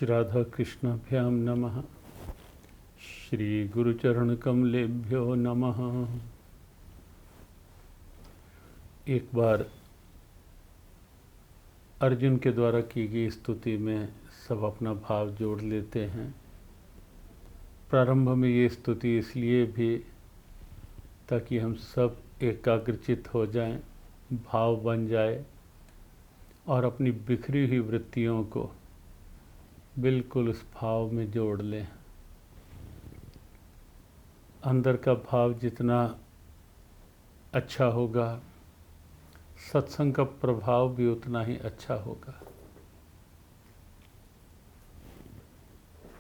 राधा कृष्णाभ्याम नमः। श्री गुरुचरण कमलेभ्यो नमः। एक बार अर्जुन के द्वारा की गई स्तुति में सब अपना भाव जोड़ लेते हैं। प्रारंभ में ये स्तुति इसलिए भी ताकि हम सब एकाग्रचित हो जाएं, भाव बन जाए और अपनी बिखरी हुई वृत्तियों को बिल्कुल उस भाव में जोड़ लें। अंदर का भाव जितना अच्छा होगा, सत्संग का प्रभाव भी उतना ही अच्छा होगा।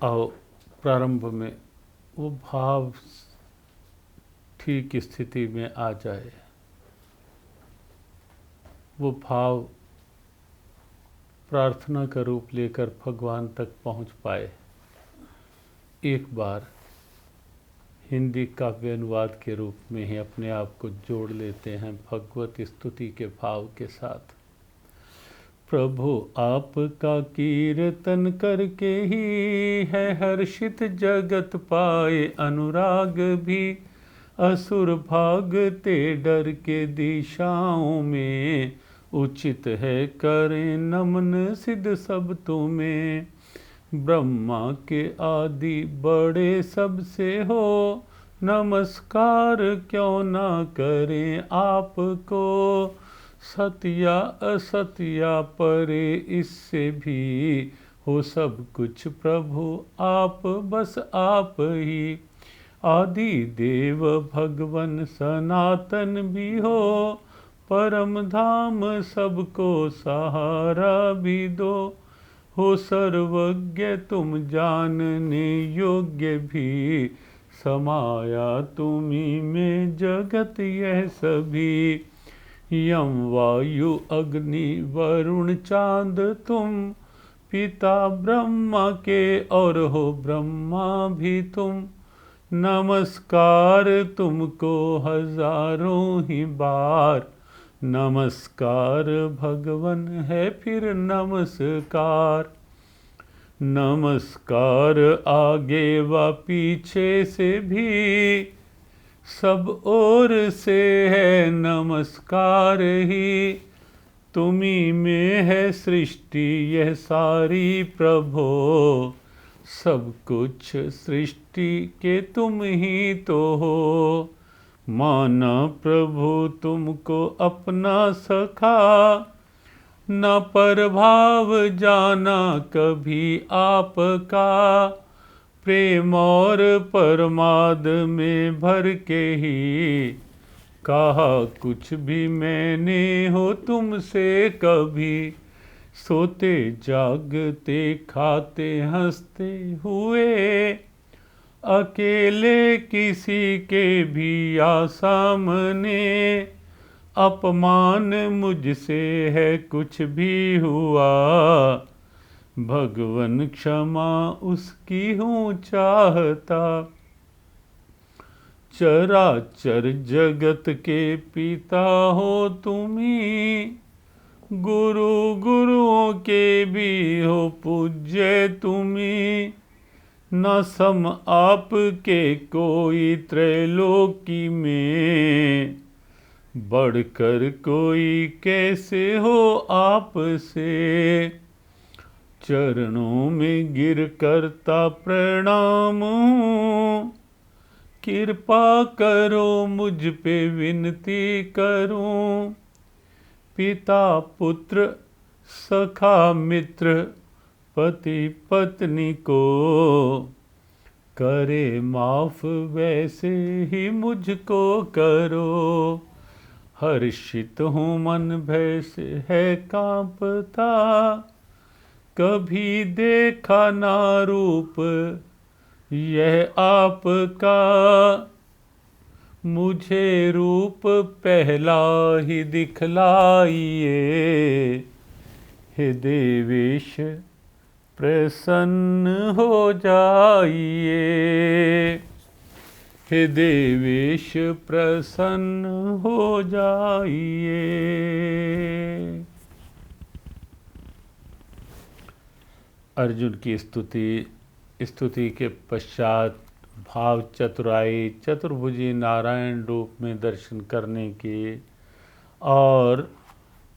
आओ प्रारंभ में वो भाव ठीक स्थिति में आ जाए, वो भाव प्रार्थना का रूप लेकर भगवान तक पहुंच पाए। एक बार हिंदी काव्य अनुवाद के रूप में ही अपने आप को जोड़ लेते हैं भगवत स्तुति के भाव के साथ। प्रभु आपका कीर्तन करके ही है हर्षित जगत पाए अनुराग भी, असुर भागते डर के दिशाओं में, उचित है करें नमन सिद्ध सब तुम्हें। ब्रह्मा के आदि बड़े सबसे हो, नमस्कार क्यों ना करें आपको। सत्या असत्या परे इससे भी, हो सब कुछ प्रभु आप बस आप ही। आदि देव भगवन सनातन भी हो, परम धाम सबको सहारा भी दो। हो सर्वज्ञ तुम जानने योग्य भी, समाया तुम्ही में जगत यह सभी। यम वायु अग्नि वरुण चांद तुम, पिता ब्रह्मा के और हो ब्रह्मा भी तुम। नमस्कार तुमको हजारों ही बार, नमस्कार भगवन है फिर नमस्कार। नमस्कार आगे व पीछे से भी, सब ओर से है नमस्कार ही। तुम्ही में है सृष्टि यह सारी प्रभो, सब कुछ सृष्टि के तुम ही तो हो। माना प्रभु तुमको अपना सखा, न प्रभाव जाना कभी आपका। प्रेम और परमाद में भर के ही, कहा कुछ भी मैंने हो तुमसे कभी। सोते जागते खाते हंसते हुए, अकेले किसी के भी आ सामने। अपमान मुझसे है कुछ भी हुआ, भगवन क्षमा उसकी हूँ चाहता। चराचर जगत के पिता हो तुम्ही, गुरु गुरुओं के भी हो पूज्य तुम्ही। न सम आपके कोई त्रैलोकी में, बढ़कर कोई कैसे हो आपसे। चरणों में गिर करता प्रणाम हूँ, कृपा करो मुझ पे विनती करूं। पिता पुत्र सखा मित्र पति पत्नी को, करे माफ वैसे ही मुझको करो। हर्षित हूँ मन भय से है कांपता, कभी देखा ना रूप यह आपका। मुझे रूप पहला ही दिखलाइए, हे देवेश प्रसन्न हो जाइए। हे देवेश प्रसन्न हो जाइए। अर्जुन की स्तुति के पश्चात भाव चतुराई चतुर्भुजी नारायण रूप में दर्शन करने के, और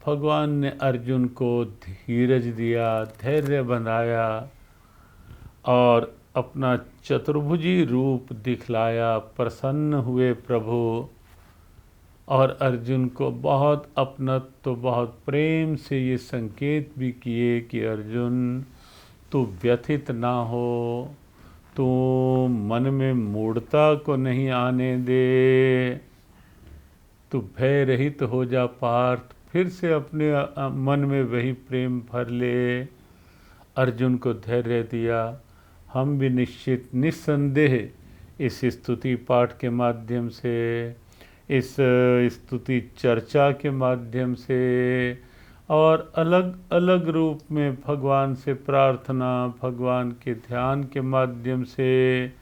भगवान ने अर्जुन को धीरज दिया, धैर्य बनाया और अपना चतुर्भुजी रूप दिखलाया। प्रसन्न हुए प्रभु, और अर्जुन को बहुत अपनत्व, बहुत प्रेम से ये संकेत भी किए कि अर्जुन तू व्यथित ना हो, तू मन में मूढ़ता को नहीं आने दे, तू भय रहित हो जा पार्थ, फिर से अपने मन में वही प्रेम भर ले। अर्जुन को धैर्य दिया। हम भी निस्संदेह इस स्तुति पाठ के माध्यम से, इस स्तुति चर्चा के माध्यम से और अलग अलग रूप में भगवान से प्रार्थना, भगवान के ध्यान के माध्यम से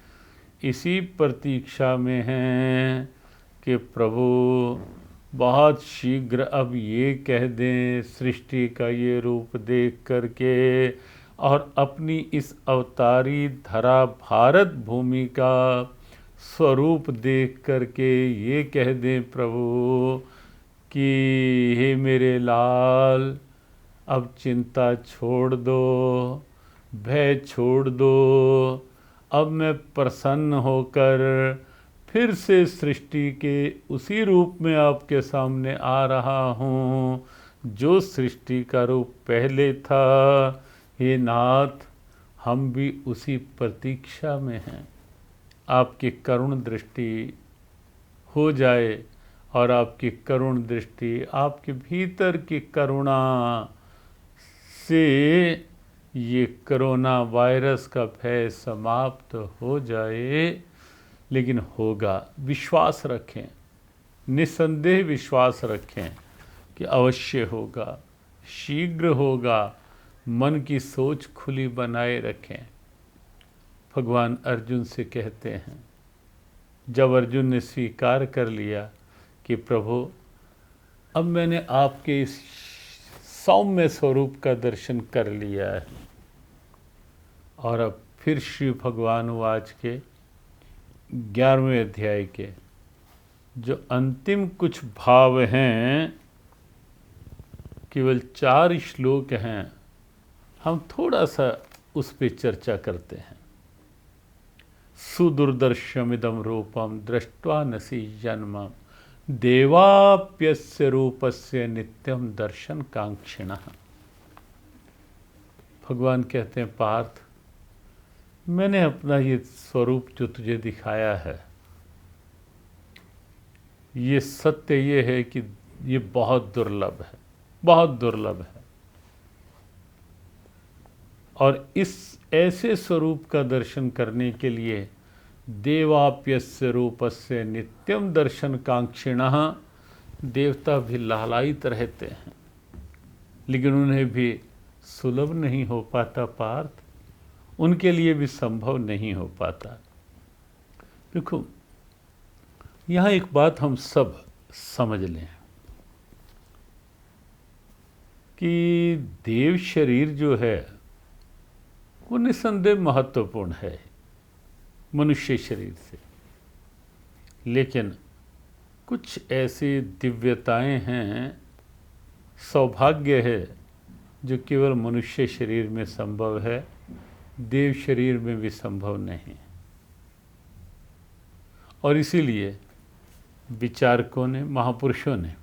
इसी प्रतीक्षा में हैं कि प्रभु बहुत शीघ्र अब ये कह दें सृष्टि का ये रूप देख करके, और अपनी इस अवतारी धरा भारत भूमि का स्वरूप देख करके ये कह दें प्रभु कि हे मेरे लाल, अब चिंता छोड़ दो, भय छोड़ दो, अब मैं प्रसन्न होकर फिर से सृष्टि के उसी रूप में आपके सामने आ रहा हूँ जो सृष्टि का रूप पहले था। हे नाथ, हम भी उसी प्रतीक्षा में हैं। आपकी करुण दृष्टि हो जाए, और आपकी करुण दृष्टि, आपके भीतर की करुणा से ये कोरोना वायरस का भय समाप्त हो जाए। लेकिन होगा, विश्वास रखें, निस्संदेह विश्वास रखें कि अवश्य होगा, शीघ्र होगा। मन की सोच खुली बनाए रखें। भगवान अर्जुन से कहते हैं, जब अर्जुन ने स्वीकार कर लिया कि प्रभु अब मैंने आपके इस सौम्य स्वरूप का दर्शन कर लिया है, और अब फिर श्री भगवान वाच के 11वें अध्याय के जो अंतिम कुछ भाव हैं, केवल 4 श्लोक हैं, हम थोड़ा सा उस पर चर्चा करते हैं। सुदुर्दर्शमिदं रूपम दृष्ट्वा नसी जन्मम देवाप्यस्य रूपस्य नित्यम दर्शन कांक्षिणः। भगवान कहते हैं, पार्थ, मैंने अपना ये स्वरूप जो तुझे दिखाया है, ये सत्य ये है कि ये बहुत दुर्लभ है, बहुत दुर्लभ है। और इस ऐसे स्वरूप का दर्शन करने के लिए देवाप्यस्य रूपस्य नित्यम दर्शन कांक्षिणः, देवता भी लालायित रहते हैं, लेकिन उन्हें भी सुलभ नहीं हो पाता पार्थ, उनके लिए भी संभव नहीं हो पाता। देखो, यहाँ एक बात हम सब समझ लें कि देव शरीर जो है वो निस्संदेह महत्वपूर्ण है मनुष्य शरीर से, लेकिन कुछ ऐसी दिव्यताएं हैं, सौभाग्य है जो केवल मनुष्य शरीर में संभव है, देव शरीर में भी संभव नहीं। और इसीलिए विचारकों ने, महापुरुषों ने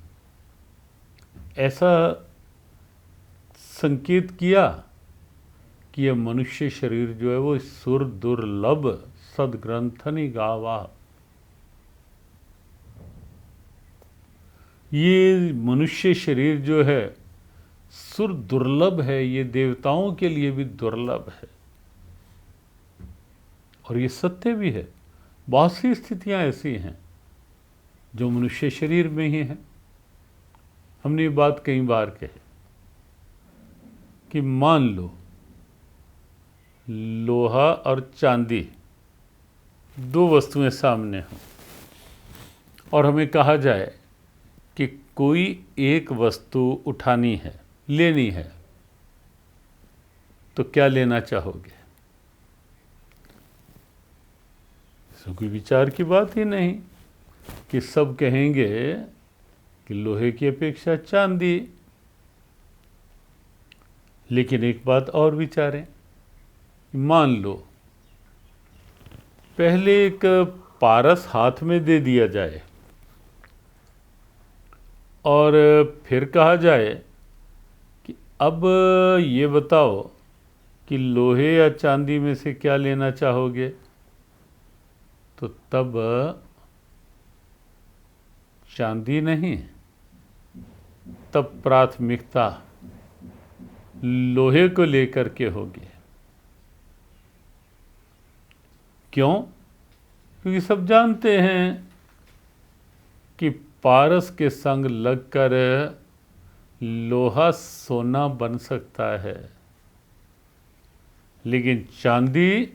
ऐसा संकेत किया कि यह मनुष्य शरीर जो है वो सुर दुर्लभ सदग्रंथनि गावा, ये मनुष्य शरीर जो है सुर दुर्लभ है, ये देवताओं के लिए भी दुर्लभ है। और ये सत्य भी है। बहुत सी स्थितियां ऐसी हैं जो मनुष्य शरीर में ही हैं। हमने ये बात कई बार कही कि मान लो लोहा और चांदी 2 वस्तुएं सामने हों, और हमें कहा जाए कि कोई एक वस्तु उठानी है, लेनी है, तो क्या लेना चाहोगे? इसमें कोई विचार की बात ही नहीं कि सब कहेंगे कि लोहे की अपेक्षा चांदी। लेकिन एक बात और विचारें, मान लो पहले एक पारस हाथ में दे दिया जाए और फिर कहा जाए कि अब ये बताओ कि लोहे या चांदी में से क्या लेना चाहोगे, तो तब चांदी नहीं, तब प्राथमिकता लोहे को लेकर के होगी। क्यों? क्योंकि सब जानते हैं कि पारस के संग लगकर लोहा सोना बन सकता है, लेकिन चांदी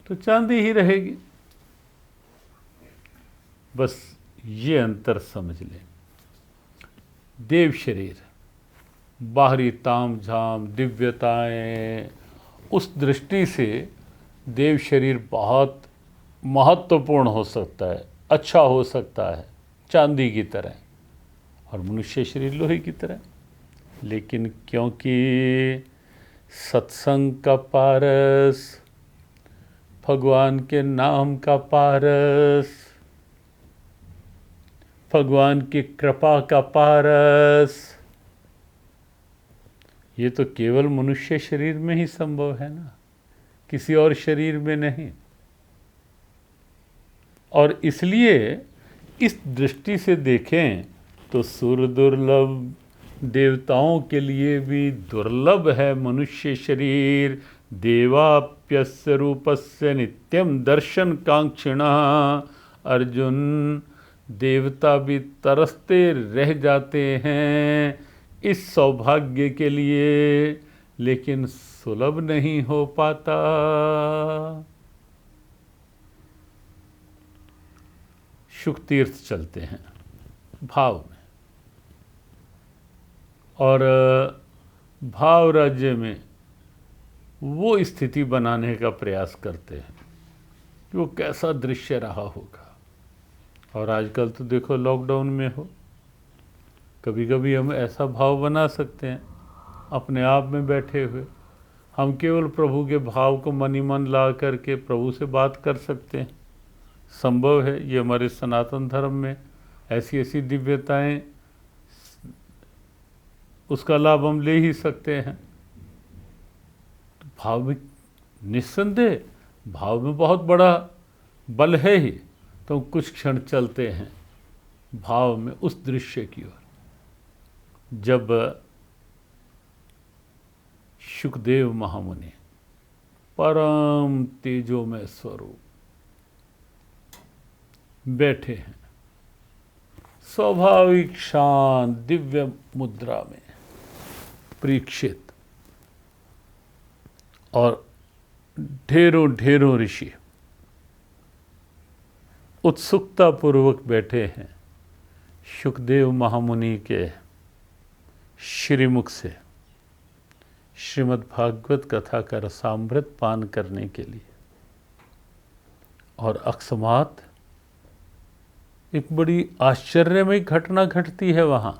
तो चांदी ही रहेगी। बस ये अंतर समझ लें। देव शरीर, बाहरी ताम झाम दिव्यताएं, उस दृष्टि से देव शरीर बहुत महत्वपूर्ण हो सकता है, अच्छा हो सकता है, चांदी की तरह, और मनुष्य शरीर लोहे की तरह। लेकिन क्योंकि सत्संग का पारस, भगवान के नाम का पारस, भगवान की कृपा का पारस, ये तो केवल मनुष्य शरीर में ही संभव है ना, किसी और शरीर में नहीं। और इसलिए इस दृष्टि से देखें तो सुर दुर्लभ, देवताओं के लिए भी दुर्लभ है मनुष्य शरीर। देवाप्यस्य रूपस्य नित्यम दर्शन कांक्षिणा। अर्जुन, देवता भी तरसते रह जाते हैं इस सौभाग्य के लिए, लेकिन सुलभ नहीं हो पाता। शुक तीर्थ चलते हैं भाव में, और भाव राज्य में वो स्थिति बनाने का प्रयास करते हैं कि वो कैसा दृश्य रहा होगा। और आजकल तो देखो लॉकडाउन में हो, कभी कभी हम ऐसा भाव बना सकते हैं अपने आप में बैठे हुए, हम केवल प्रभु के भाव को मन ही मन ला करके प्रभु से बात कर सकते हैं। संभव है, ये हमारे सनातन धर्म में ऐसी ऐसी दिव्यताएं, उसका लाभ हम ले ही सकते हैं। तो भाव में निस्संदेह, भाव में बहुत बड़ा बल है ही। तो कुछ क्षण चलते हैं भाव में उस दृश्य की ओर, जब शुकदेव महामुनि परम तेजोमय स्वरूप बैठे हैं, स्वाभाविक शांत दिव्य मुद्रा में परीक्षित, और ढेरों ढेरों ऋषि उत्सुकता पूर्वक बैठे हैं शुकदेव महामुनि के श्रीमुख से श्रीमद् भागवत कथा का रसामृत पान करने के लिए। और अकस्मात एक बड़ी आश्चर्यमय घटना घटती है वहाँ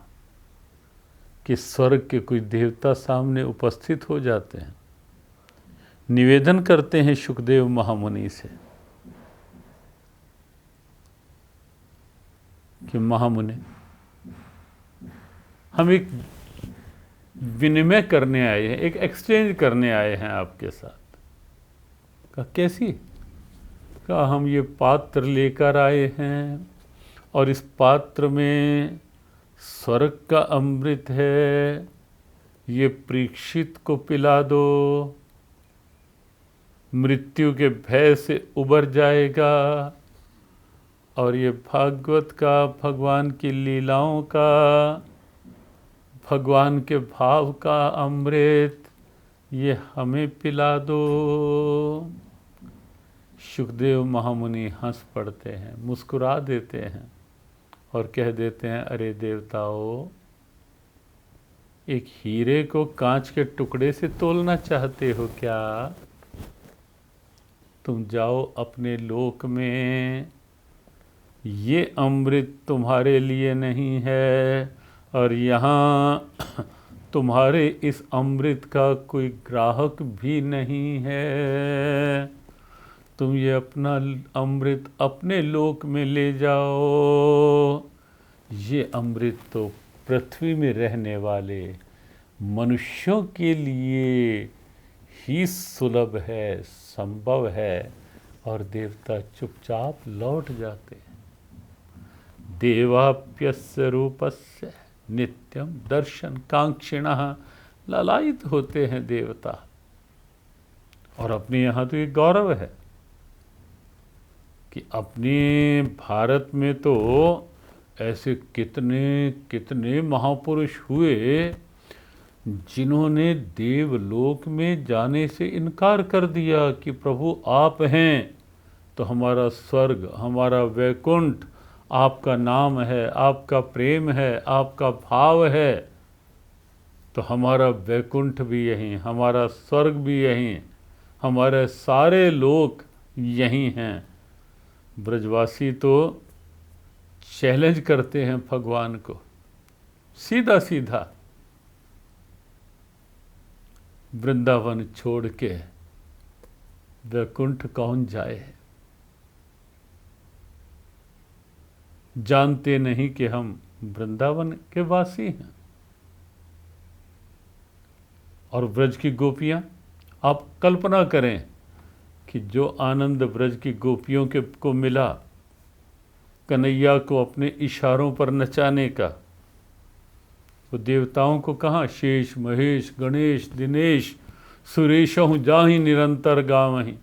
कि स्वर्ग के कोई देवता सामने उपस्थित हो जाते हैं, निवेदन करते हैं शुकदेव महामुनि से कि महामुनि, हम एक विनिमय करने आए हैं, एक एक्सचेंज करने आए हैं आपके साथ। कहा कैसी? कहा हम ये पात्र लेकर आए हैं और इस पात्र में स्वर्ग का अमृत है, ये परीक्षित को पिला दो, मृत्यु के भय से उबर जाएगा, और ये भागवत का, भगवान की लीलाओं का, भगवान के भाव का अमृत, ये हमें पिला दो। शुकदेव महामुनि हंस पड़ते हैं, मुस्कुरा देते हैं और कह देते हैं, अरे देवताओं, एक हीरे को कांच के टुकड़े से तोलना चाहते हो क्या? तुम जाओ अपने लोक में, ये अमृत तुम्हारे लिए नहीं है, और यहाँ तुम्हारे इस अमृत का कोई ग्राहक भी नहीं है। तुम ये अपना अमृत अपने लोक में ले जाओ। ये अमृत तो पृथ्वी में रहने वाले मनुष्यों के लिए ही सुलभ है, संभव है, और देवता चुपचाप लौट जाते हैं। देवाप्यस्य रूपस्य नित्यम दर्शन कांक्षिणः, ललायित होते हैं देवता। और अपने यहाँ तो एक गौरव है कि अपने भारत में तो ऐसे कितने कितने महापुरुष हुए जिन्होंने देवलोक में जाने से इनकार कर दिया कि प्रभु आप हैं तो हमारा स्वर्ग, हमारा वैकुंठ आपका नाम है, आपका प्रेम है, आपका भाव है, तो हमारा वैकुंठ भी यहीं, हमारा स्वर्ग भी यहीं, हमारे सारे लोक यहीं हैं। ब्रजवासी तो चैलेंज करते हैं भगवान को सीधा सीधा, वृंदावन छोड़ के वैकुंठ कौन जाए? जानते नहीं कि हम वृंदावन के वासी हैं। और ब्रज की गोपियां, आप कल्पना करें कि जो आनंद ब्रज की गोपियों के को मिला कन्हैया को अपने इशारों पर नचाने का, वो देवताओं को कहाँ? शेष महेश गणेश दिनेश सुरेशहु जाहि निरंतर गावहीं,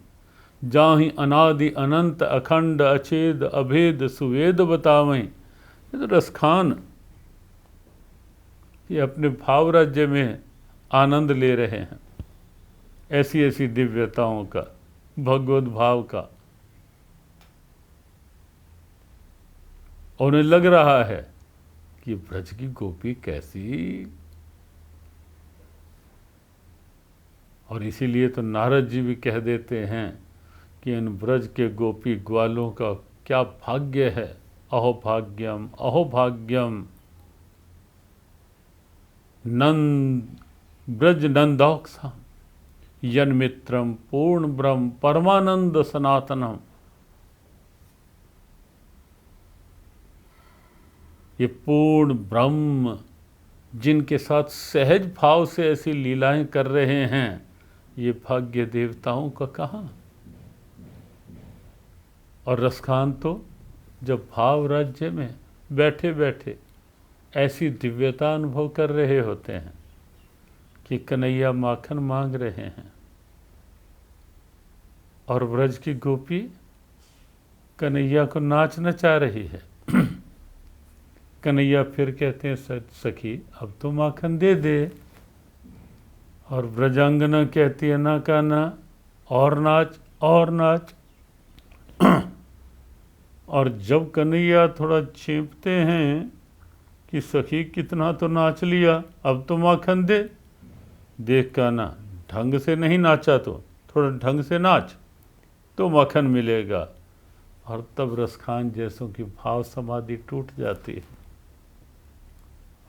जाहि अनादि अनंत अखंड अछेद अभेद सुवेद बतावहीं। ये तो रसखान, ये अपने भाव राज्य में आनंद ले रहे हैं, ऐसी ऐसी दिव्यताओं का, भगवत भाव का। उन्हें लग रहा है कि ब्रज की गोपी कैसी, और इसीलिए तो नारद जी भी कह देते हैं कि इन ब्रज के गोपी ग्वालों का क्या भाग्य है। अहो भाग्यम अहो भाग्यम नंद ब्रज नंदौक्सा यन मित्रम पूर्ण ब्रह्म परमानंद सनातनम। ये पूर्ण ब्रह्म जिनके साथ सहज भाव से ऐसी लीलाएं कर रहे हैं, ये भाग्य देवताओं का कहाँ? और रसखान तो जब भाव राज्य में बैठे बैठे ऐसी दिव्यता अनुभव कर रहे होते हैं कि कन्हैया माखन मांग रहे हैं, और ब्रज की गोपी कन्हैया को नाच नचा रही है। कन्हैया फिर कहते हैं सखी अब तो माखन दे दे, और ब्रजांगना कहती है ना का ना, और नाच और नाच। और जब कन्हैया थोड़ा चींपते हैं कि सखी कितना तो नाच लिया, अब तो माखन दे, देख का ना ढंग से नहीं नाचा तो थोड़ा ढंग से नाच तो माखन मिलेगा। और तब रसखान जैसों की भाव समाधि टूट जाती है,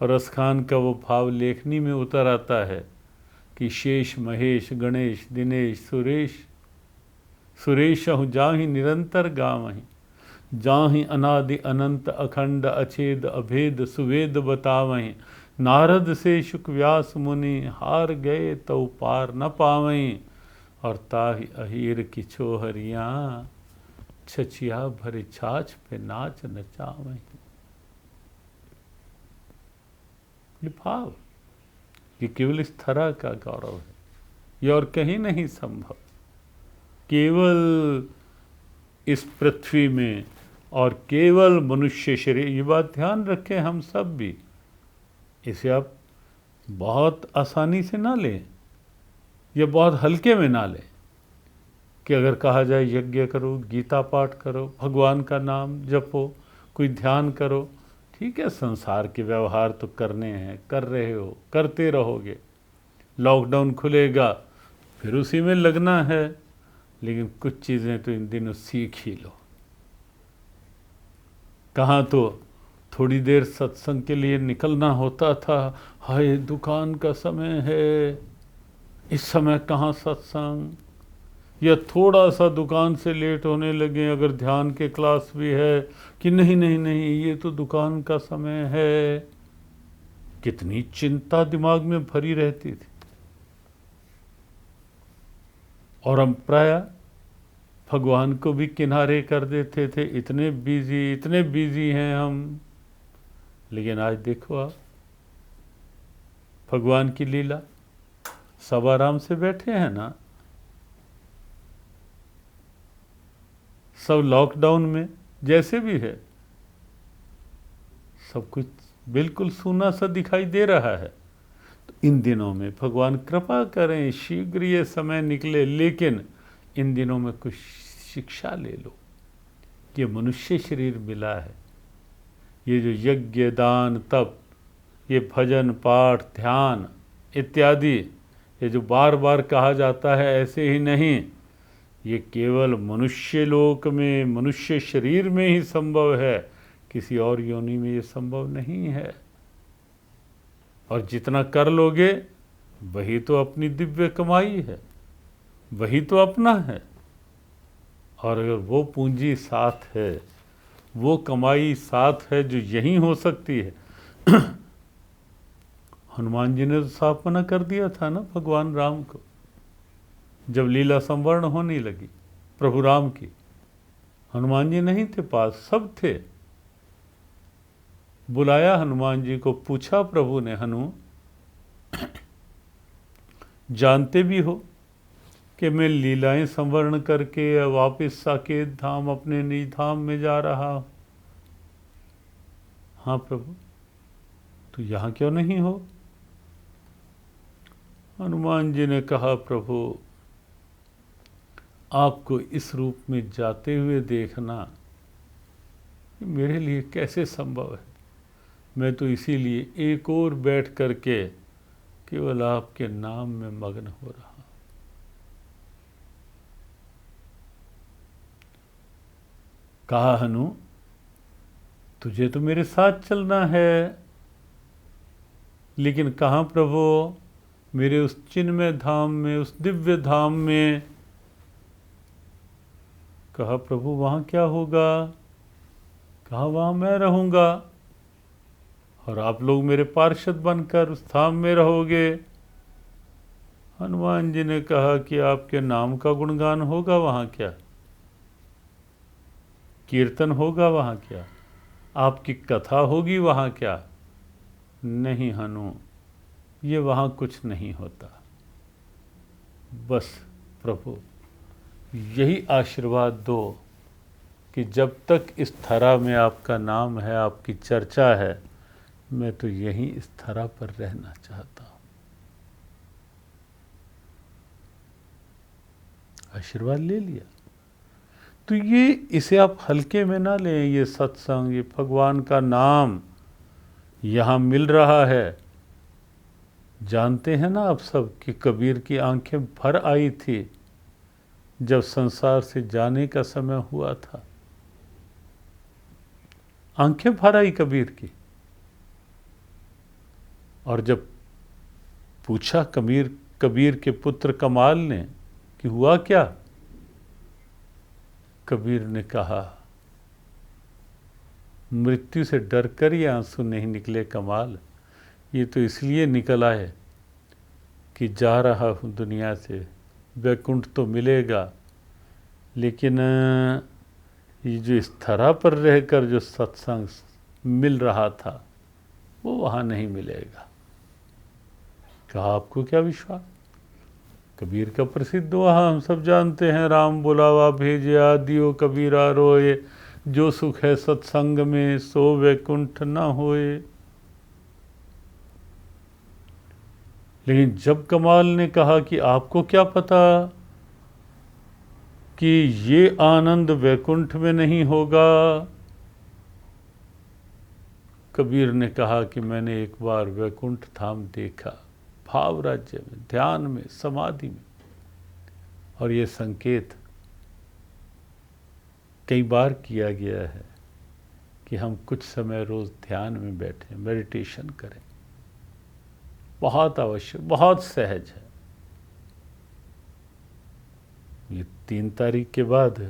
और रसखान का वो भाव लेखनी में उतर आता है कि शेष महेश गणेश दिनेश सुरेश सुरेशहु जाहि निरंतर गावहीं, जाहि अनादि अनंत अखंड अछेद अभेद सुवेद बतावहीं। नारद से शुक व्यास मुनि हार गए तो पार न पावहीं, और ताहि अहीर की छोहरियाँ छछिया भरे छाछ पे नाच नचावहीं। ये भाव, ये केवल इस तरह का गौरव है, ये और कहीं नहीं संभव। केवल इस पृथ्वी में और केवल मनुष्य शरीर, ये बात ध्यान रखें हम सब भी, इसे आप बहुत आसानी से ना लें या बहुत हल्के में ना लें कि अगर कहा जाए यज्ञ करो, गीता पाठ करो, भगवान का नाम जपो, कोई ध्यान करो, ठीक है, संसार के व्यवहार तो करने हैं, कर रहे हो, करते रहोगे, लॉकडाउन खुलेगा फिर उसी में लगना है, लेकिन कुछ चीज़ें तो इन दिनों सीख ही लो। कहाँ तो थोड़ी देर सत्संग के लिए निकलना होता था, हाय दुकान का समय है, इस समय कहाँ सत्संग, या थोड़ा सा दुकान से लेट होने लगे अगर ध्यान के क्लास भी है कि नहीं नहीं नहीं ये तो दुकान का समय है। कितनी चिंता दिमाग में भरी रहती थी। और हम प्राय भगवान को भी किनारे कर देते थे, इतने बिजी हैं हम। लेकिन आज देखो आप, भगवान की लीला, सब आराम से बैठे हैं ना, सब लॉकडाउन में जैसे भी है, सब कुछ बिल्कुल सूना सा दिखाई दे रहा है। तो इन दिनों में भगवान कृपा करें शीघ्र ये समय निकले, लेकिन इन दिनों में कुछ शिक्षा ले लो। ये मनुष्य शरीर मिला है, ये जो यज्ञ दान तप, ये भजन पाठ ध्यान इत्यादि, ये जो बार बार कहा जाता है ऐसे ही नहीं, ये केवल मनुष्य लोक में, मनुष्य शरीर में ही संभव है, किसी और योनि में ये संभव नहीं है। और जितना कर लोगे वही तो अपनी दिव्य कमाई है, वही तो अपना है। और अगर वो पूंजी साथ है, वो कमाई साथ है जो यहीं हो सकती है। हनुमान जी ने तो साफ मना कर दिया था ना भगवान राम को, जब लीला संवर्ण होने लगी प्रभु राम की। हनुमान जी नहीं थे पास, सब थे। बुलाया हनुमान जी को, पूछा प्रभु ने, हनु जानते भी हो कि मैं लीलाएं संवर्ण करके वापस साकेत धाम अपने निज धाम में जा रहा हूं। हाँ प्रभु, तो यहाँ क्यों नहीं हो? हनुमान जी ने कहा, प्रभु आपको इस रूप में जाते हुए देखना मेरे लिए कैसे संभव है। मैं तो इसीलिए एक और बैठ करके केवल आपके नाम में मग्न हो रहा। कहा, हनु तुझे तो मेरे साथ चलना है, लेकिन कहाँ प्रभु, मेरे उस चिन्मय धाम में, उस दिव्य धाम में। कहा, प्रभु वहाँ क्या होगा? कहा, वहाँ मैं रहूँगा और आप लोग मेरे पार्षद बनकर उस धाम में रहोगे। हनुमान जी ने कहा कि आपके नाम का गुणगान होगा वहाँ क्या? कीर्तन होगा वहाँ क्या? आपकी कथा होगी वहाँ क्या? नहीं हनु, ये वहाँ कुछ नहीं होता। बस प्रभु यही आशीर्वाद दो कि जब तक इस धरा में आपका नाम है, आपकी चर्चा है, मैं तो यहीं इस धरा पर रहना चाहता हूँ। आशीर्वाद ले लिया। तो ये, इसे आप हल्के में ना लें। ये सत्संग, ये भगवान का नाम यहाँ मिल रहा है। जानते हैं ना आप सब कि कबीर की आंखें भर आई थी जब संसार से जाने का समय हुआ था। आंखें भर आई कबीर की। और जब पूछा कबीर के पुत्र कमाल ने कि हुआ क्या, कबीर ने कहा, मृत्यु से डर कर ये आंसू नहीं निकले कमाल, ये तो इसलिए निकल आए कि जा रहा हूँ दुनिया से, वैकुंठ तो मिलेगा, लेकिन ये जो इस धरा पर रहकर जो सत्संग मिल रहा था वो वहाँ नहीं मिलेगा। कहा, आपको क्या विश्वास? कबीर का प्रसिद्ध दोहा हम सब जानते हैं, राम बुलावा भेजिया दियो कबीरा रोए, जो सुख है सत्संग में सो वैकुंठ न होए। लेकिन जब कमाल ने कहा कि आपको क्या पता कि ये आनंद वैकुंठ में नहीं होगा, कबीर ने कहा कि मैंने एक बार वैकुंठ धाम देखा, भाव राज्य में, ध्यान में, समाधि में। और ये संकेत कई बार किया गया है कि हम कुछ समय रोज ध्यान में बैठें, मेडिटेशन करें। बहुत आवश्यक, बहुत सहज है। ये 3 तारीख के बाद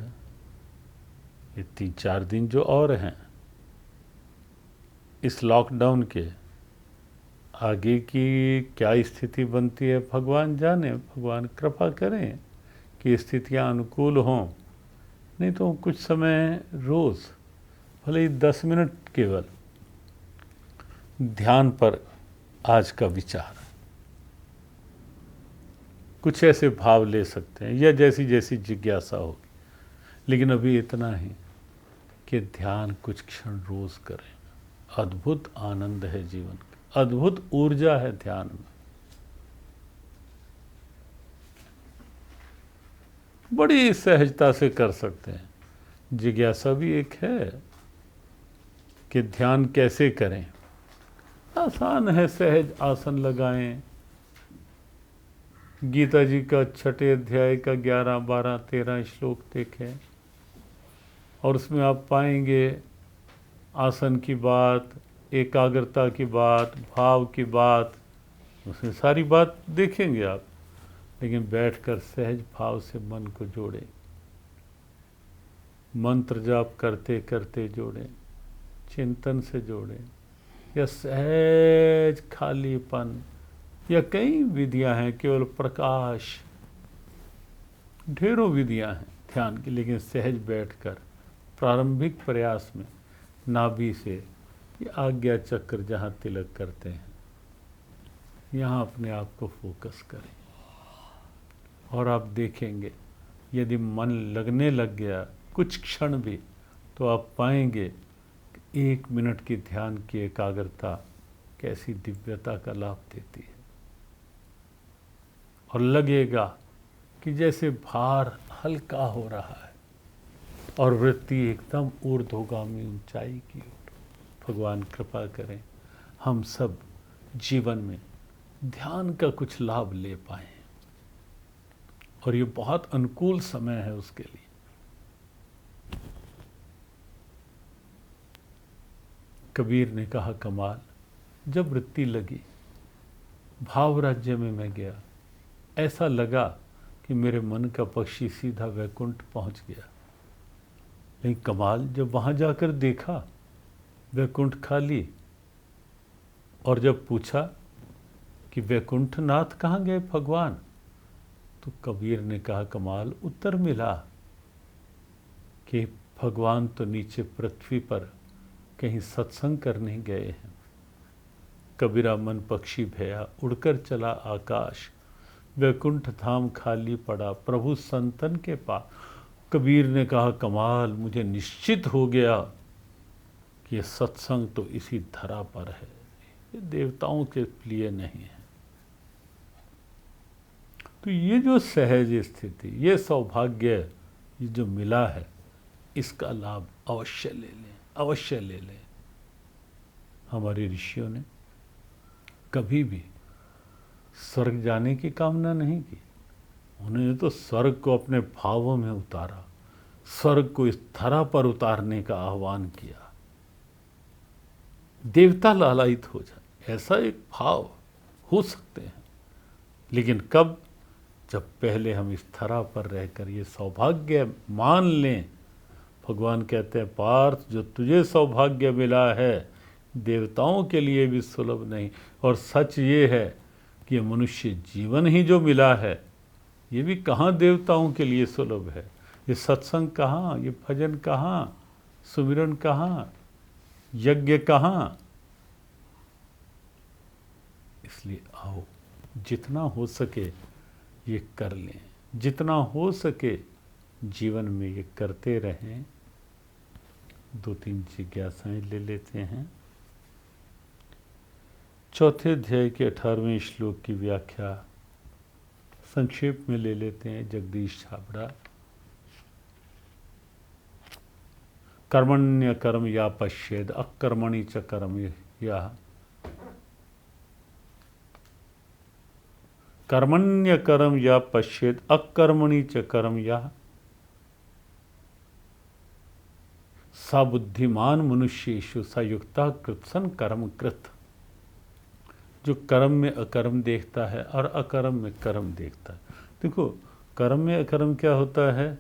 ये 3-4 दिन जो और हैं इस लॉकडाउन के, आगे की क्या स्थिति बनती है भगवान जाने। भगवान कृपा करें कि स्थितियां अनुकूल हों। नहीं तो कुछ समय रोज भले ही 10 मिनट केवल ध्यान पर आज का विचार, कुछ ऐसे भाव ले सकते हैं या जैसी जैसी जिज्ञासा होगी। लेकिन अभी इतना ही कि ध्यान कुछ क्षण रोज करें। अद्भुत आनंद है जीवन का, अद्भुत ऊर्जा है ध्यान में। बड़ी सहजता से कर सकते हैं। जिज्ञासा भी एक है कि ध्यान कैसे करें। आसान है, सहज आसन लगाएं। गीता जी का 6ठे अध्याय का 11, 12, 13 श्लोक देखें और उसमें आप पाएंगे आसन की बात, एकाग्रता की बात, भाव की बात, उसमें सारी बात देखेंगे आप। लेकिन बैठकर सहज भाव से मन को जोड़ें, मंत्र जाप करते करते जोड़ें, चिंतन से जोड़ें, या सहज खालीपन, या कई विधियां हैं, केवल प्रकाश, ढेरों विधियां हैं ध्यान की। लेकिन सहज बैठकर प्रारंभिक प्रयास में नाभि से ये आज्ञा चक्र जहाँ तिलक करते हैं, यहाँ अपने आप को फोकस करें। और आप देखेंगे यदि मन लगने लग गया कुछ क्षण भी, तो आप पाएंगे 1 मिनट की ध्यान की एकाग्रता कैसी दिव्यता का लाभ देती है। और लगेगा कि जैसे भार हल्का हो रहा है और वृत्ति एकदम ऊर्ध्वगामी ऊंचाई की ओर। भगवान कृपा करें हम सब जीवन में ध्यान का कुछ लाभ ले पाएं। और ये बहुत अनुकूल समय है उसके लिए। कबीर ने कहा कमाल, जब वृत्ति लगी, भाव राज्य में मैं गया, ऐसा लगा कि मेरे मन का पक्षी सीधा वैकुंठ पहुंच गया। लेकिन कमाल, जब वहां जाकर देखा वैकुंठ खाली, और जब पूछा कि वैकुंठनाथ कहाँ गए भगवान, तो कबीर ने कहा कमाल, उत्तर मिला कि भगवान तो नीचे पृथ्वी पर कहीं सत्संग करने गए हैं। कबीरा मन पक्षी भया, उड़कर चला आकाश, वैकुंठ धाम खाली पड़ा, प्रभु संतन के पास। कबीर ने कहा कमाल, मुझे निश्चित हो गया कि ये सत्संग तो इसी धरा पर है, ये देवताओं के लिए नहीं है। तो ये जो सहज स्थिति, ये सौभाग्य ये जो मिला है, इसका लाभ अवश्य ले लें, अवश्य ले लें। हमारे ऋषियों ने कभी भी स्वर्ग जाने की कामना नहीं की। उन्होंने तो स्वर्ग को अपने भावों में उतारा, स्वर्ग को इस धरा पर उतारने का आह्वान किया। देवता लालायित हो जाए, ऐसा एक भाव हो सकते हैं। लेकिन कब? जब पहले हम इस धरा पर रहकर ये सौभाग्य मान लें। भगवान कहते हैं पार्थ, जो तुझे सौभाग्य मिला है देवताओं के लिए भी सुलभ नहीं। और सच ये है कि मनुष्य जीवन ही जो मिला है, ये भी कहाँ देवताओं के लिए सुलभ है। ये सत्संग कहाँ, ये भजन कहाँ, सुमिरन कहाँ, यज्ञ कहाँ। इसलिए आओ, जितना हो सके ये कर लें, जितना हो सके जीवन में ये करते रहें। 2-3 जिज्ञासाएं ले लेते हैं। चौथे अध्याय के 18वें श्लोक की व्याख्या संक्षेप में ले लेते हैं। जगदीश छाबड़ा, कर्मण्य कर्म या पश्येद अकर्मणि च कर्म या कर्मण्य कर्म या पश्येद अकर्मणि च कर्म या सा बुद्धिमान मनुष्येषु स युक्ता कृत्सन कर्म कृत। जो कर्म में अकर्म देखता है और अकर्म में कर्म देखता है। देखो, कर्म में अकर्म क्या होता है?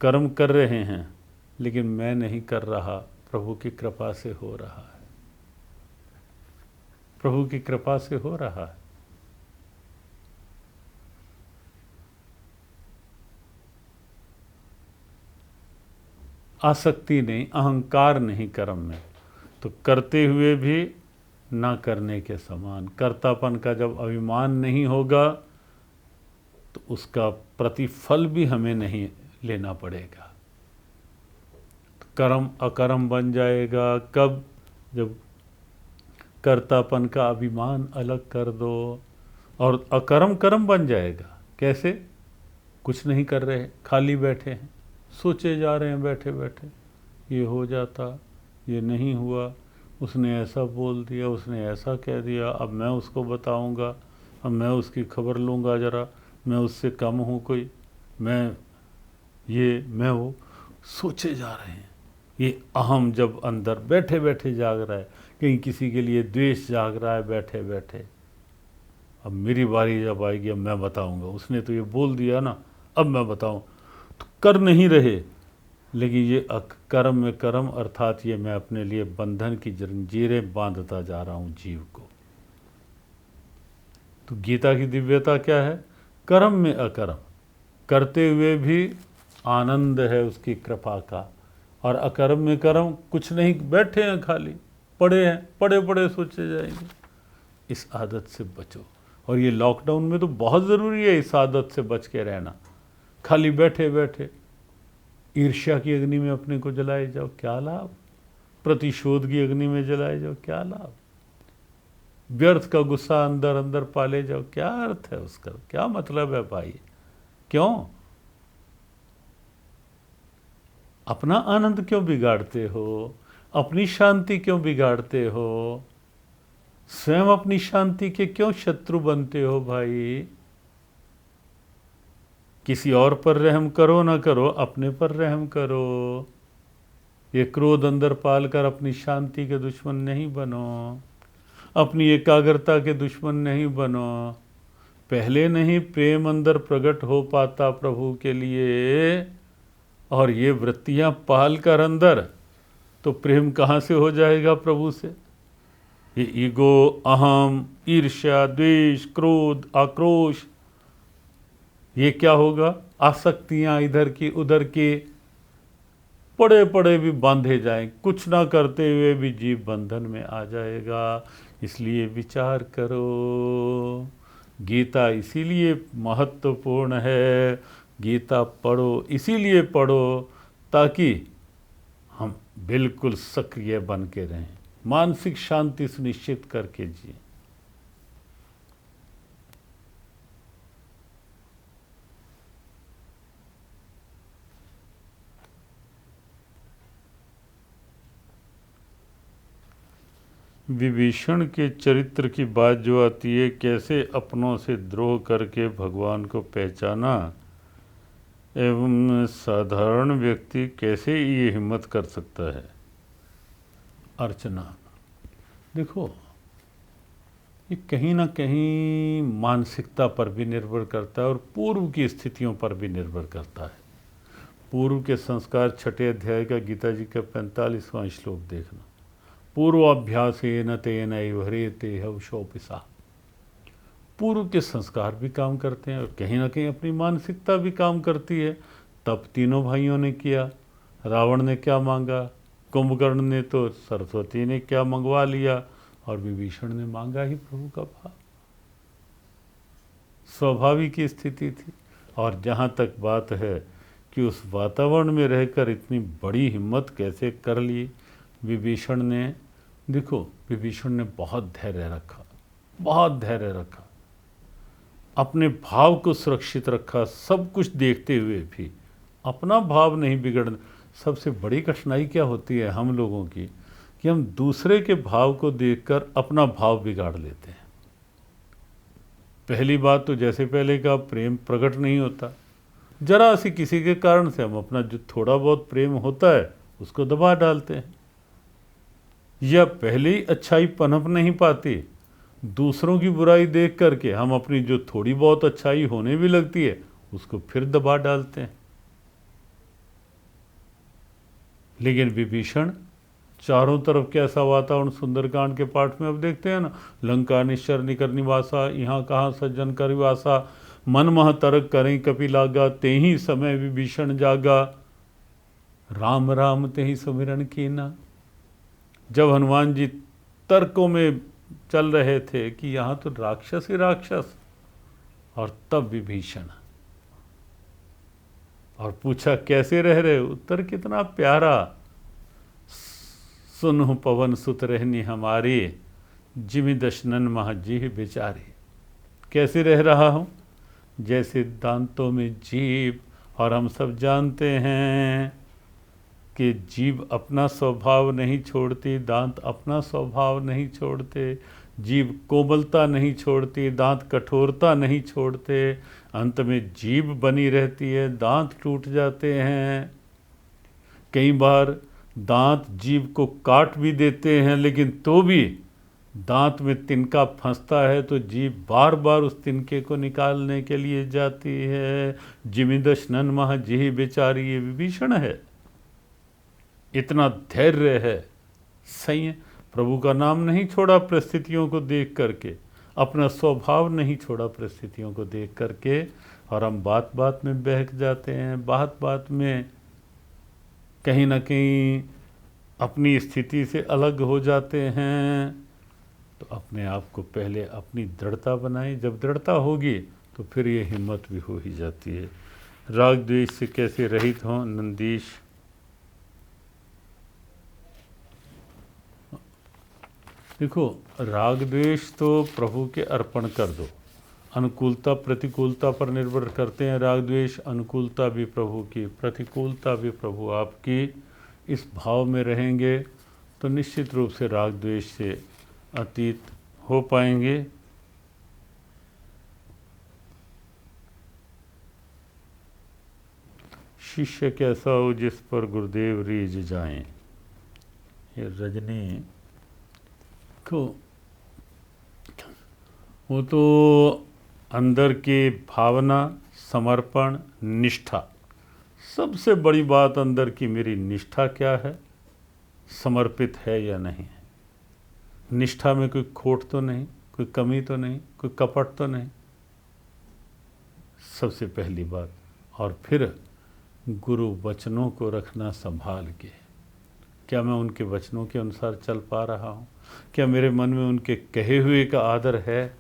कर्म कर रहे हैं लेकिन मैं नहीं कर रहा, प्रभु की कृपा से हो रहा है, प्रभु की कृपा से हो रहा है। आसक्ति नहीं, अहंकार नहीं कर्म में, तो करते हुए भी ना करने के समान। कर्तापन का जब अभिमान नहीं होगा तो उसका प्रतिफल भी हमें नहीं लेना पड़ेगा। तो कर्म अकर्म बन जाएगा कब? जब कर्तापन का अभिमान अलग कर दो और अकर्म कर्म बन जाएगा। कैसे? कुछ नहीं कर रहे, खाली बैठे हैं, सोचे जा रहे हैं बैठे बैठे, ये हो जाता, ये नहीं हुआ, उसने ऐसा बोल दिया, उसने ऐसा कह दिया, अब मैं उसको बताऊंगा, अब मैं उसकी खबर लूँगा ज़रा, मैं उससे कम हूँ कोई, मैं ये मैं वो, सोचे जा रहे हैं। ये अहम जब अंदर बैठे बैठे जाग रहा है, कहीं किसी के लिए द्वेष जाग रहा है बैठे बैठे, अब मेरी बारी जब आएगी अब मैं बताऊंगा, उसने तो ये बोल दिया ना, अब मैं बताऊं, तो कर नहीं रहे। लेकिन ये कर्म में कर्म, अर्थात ये मैं अपने लिए बंधन की जंजीरें बांधता जा रहा हूँ जीव को। तो गीता की दिव्यता क्या है? कर्म में अकर्म, करते हुए भी आनंद है उसकी कृपा का, और अकर्म में कर्म, कुछ नहीं, बैठे हैं खाली, पड़े हैं, पड़े पड़े सोचे जाएंगे। इस आदत से बचो। और ये लॉकडाउन में तो बहुत ज़रूरी है इस आदत से बच के रहना। खाली बैठे बैठे ईर्ष्या की अग्नि में अपने को जलाए जाओ, क्या लाभ? प्रतिशोध की अग्नि में जलाए जाओ, क्या लाभ? व्यर्थ का गुस्सा अंदर अंदर पाले जाओ, क्या अर्थ है उसका? क्या मतलब है भाई? क्यों अपना आनंद क्यों बिगाड़ते हो? अपनी शांति क्यों बिगाड़ते हो? स्वयं अपनी शांति के क्यों शत्रु बनते हो भाई? किसी और पर रहम करो ना करो, अपने पर रहम करो। ये क्रोध अंदर पालकर अपनी शांति के दुश्मन नहीं बनो, अपनी एकाग्रता के दुश्मन नहीं बनो। पहले नहीं प्रेम अंदर प्रकट हो पाता प्रभु के लिए, और ये वृत्तियां पाल कर अंदर, तो प्रेम कहाँ से हो जाएगा प्रभु से? ये ईगो, अहम, ईर्ष्या, द्वेष, क्रोध, आक्रोश, ये क्या होगा? आसक्तियां इधर की उधर की, पड़े पड़े भी बांधे जाएं, कुछ ना करते हुए भी जीव बंधन में आ जाएगा। इसलिए विचार करो। गीता इसीलिए महत्वपूर्ण है। गीता पढ़ो, इसीलिए पढ़ो ताकि हम बिल्कुल सक्रिय बन के रहें, मानसिक शांति सुनिश्चित करके जिए। विभीषण के चरित्र की बात जो आती है, कैसे अपनों से द्रोह करके भगवान को पहचाना, एवं साधारण व्यक्ति कैसे ये हिम्मत कर सकता है। अर्चना, देखो ये कहीं ना कहीं मानसिकता पर भी निर्भर करता है और पूर्व की स्थितियों पर भी निर्भर करता है। पूर्व के संस्कार, छठे अध्याय का गीता जी का 45वां श्लोक देखना। पूर्वाभ्यासेन तेनैव ह्रियते हविषोऽपि। पूर्व के संस्कार भी काम करते हैं और कहीं ना कहीं अपनी मानसिकता भी काम करती है। तब तीनों भाइयों ने किया। रावण ने क्या मांगा, कुंभकर्ण ने तो सरस्वती ने क्या मंगवा लिया, और विभीषण ने मांगा ही प्रभु का भाव। स्वाभाविक की स्थिति थी। और जहाँ तक बात है कि उस वातावरण में रहकर इतनी बड़ी हिम्मत कैसे कर ली विभीषण ने, देखो विभीषण ने बहुत धैर्य रखा, बहुत धैर्य रखा, अपने भाव को सुरक्षित रखा। सब कुछ देखते हुए भी अपना भाव नहीं बिगड़ना। सबसे बड़ी कठिनाई क्या होती है हम लोगों की, कि हम दूसरे के भाव को देखकर अपना भाव बिगाड़ लेते हैं। पहली बात तो जैसे पहले का प्रेम प्रकट नहीं होता, जरा सी किसी के कारण से हम अपना जो थोड़ा बहुत प्रेम होता है उसको दबा डालते हैं, या पहले ही अच्छाई पनप नहीं पाती, दूसरों की बुराई देख करके हम अपनी जो थोड़ी बहुत अच्छाई होने भी लगती है उसको फिर दबा डालते हैं। लेकिन विभीषण चारों तरफ कैसा वातावरण सुंदरकांड के पाठ में अब देखते हैं ना, लंका निश्चर निकर निवासा, यहाँ कहाँ सज्जन कर वासा, मन मह तरक करें कपि लागा, तेहि समय विभीषण जागा, राम राम तेहि सुमिरन कीना। जब हनुमान जी तर्कों में चल रहे थे कि यहाँ तो राक्षस ही राक्षस, और तब विभीषण, और पूछा कैसे रह रहे, उत्तर कितना प्यारा, सुनहु पवन सुत रहनी हमारी, जिमि दशनन महाजीह बेचारे। कैसे रह रहा हूँ, जैसे दांतों में जीभ, और हम सब जानते हैं कि जीभ अपना स्वभाव नहीं छोड़ती, दांत अपना स्वभाव नहीं छोड़ते, जीभ कोमलता नहीं छोड़ती, दांत कठोरता नहीं छोड़ते, अंत में जीभ बनी रहती है, दांत टूट जाते हैं। कई बार दांत जीभ को काट भी देते हैं, लेकिन तो भी दांत में तिनका फंसता है तो जीभ बार बार उस तिनके को निकालने के लिए जाती है। जिमिदशनन मह जिहि बेचारी, ये विभीषण है, इतना धैर्य है, संयम, प्रभु का नाम नहीं छोड़ा परिस्थितियों को देख करके, अपना स्वभाव नहीं छोड़ा परिस्थितियों को देख करके, और हम बात बात में बहक जाते हैं, बात बात में कहीं ना कहीं अपनी स्थिति से अलग हो जाते हैं। तो अपने आप को पहले अपनी दृढ़ता बनाएं, जब दृढ़ता होगी तो फिर ये हिम्मत भी हो ही जाती है। राग द्वेष से कैसे रहित हों, नंदीश। देखो, राग द्वेष तो प्रभु के अर्पण कर दो, अनुकूलता प्रतिकूलता पर निर्भर करते हैं राग द्वेष, अनुकूलता भी प्रभु की, प्रतिकूलता भी प्रभु आपकी, इस भाव में रहेंगे तो निश्चित रूप से राग द्वेष से अतीत हो पाएंगे। शिष्य कैसा हो जिस पर गुरुदेव रीझ जाएं। ये रजनी को वो तो अंदर की भावना, समर्पण, निष्ठा, सबसे बड़ी बात अंदर की मेरी निष्ठा क्या है, समर्पित है या नहीं है। निष्ठा में कोई खोट तो नहीं, कोई कमी तो नहीं, कोई कपट तो नहीं, सबसे पहली बात। और फिर गुरु वचनों को रखना संभाल के, क्या मैं उनके वचनों के अनुसार चल पा रहा हूँ, क्या मेरे मन में उनके कहे हुए का आदर है,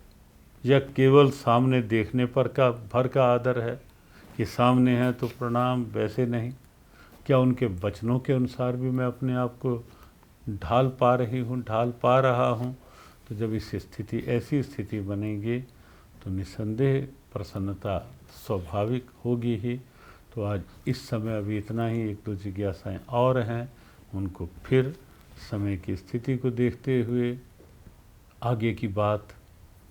या केवल सामने देखने पर का भर का आदर है कि सामने है तो प्रणाम, वैसे नहीं। क्या उनके वचनों के अनुसार भी मैं अपने आप को ढाल पा रही हूँ, ढाल पा रहा हूँ। तो जब इस स्थिति, ऐसी स्थिति बनेगी तो निसंदेह प्रसन्नता स्वाभाविक होगी ही। तो आज इस समय अभी इतना ही, एक दो जिज्ञासाएँ और हैं, उनको फिर समय की स्थिति को देखते हुए आगे की बात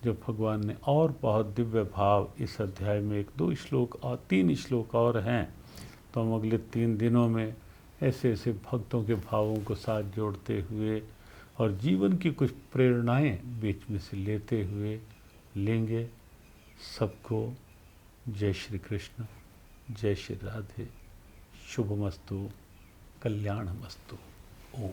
जो भगवान ने और बहुत दिव्य भाव इस अध्याय में, एक दो श्लोक और 3 श्लोक और हैं, तो हम अगले 3 दिनों में ऐसे ऐसे भक्तों के भावों को साथ जोड़ते हुए और जीवन की कुछ प्रेरणाएं बीच में से लेते हुए लेंगे। सबको जय श्री कृष्ण, जय श्री राधे, शुभमस्तु, कल्याणमस्तु, ओम।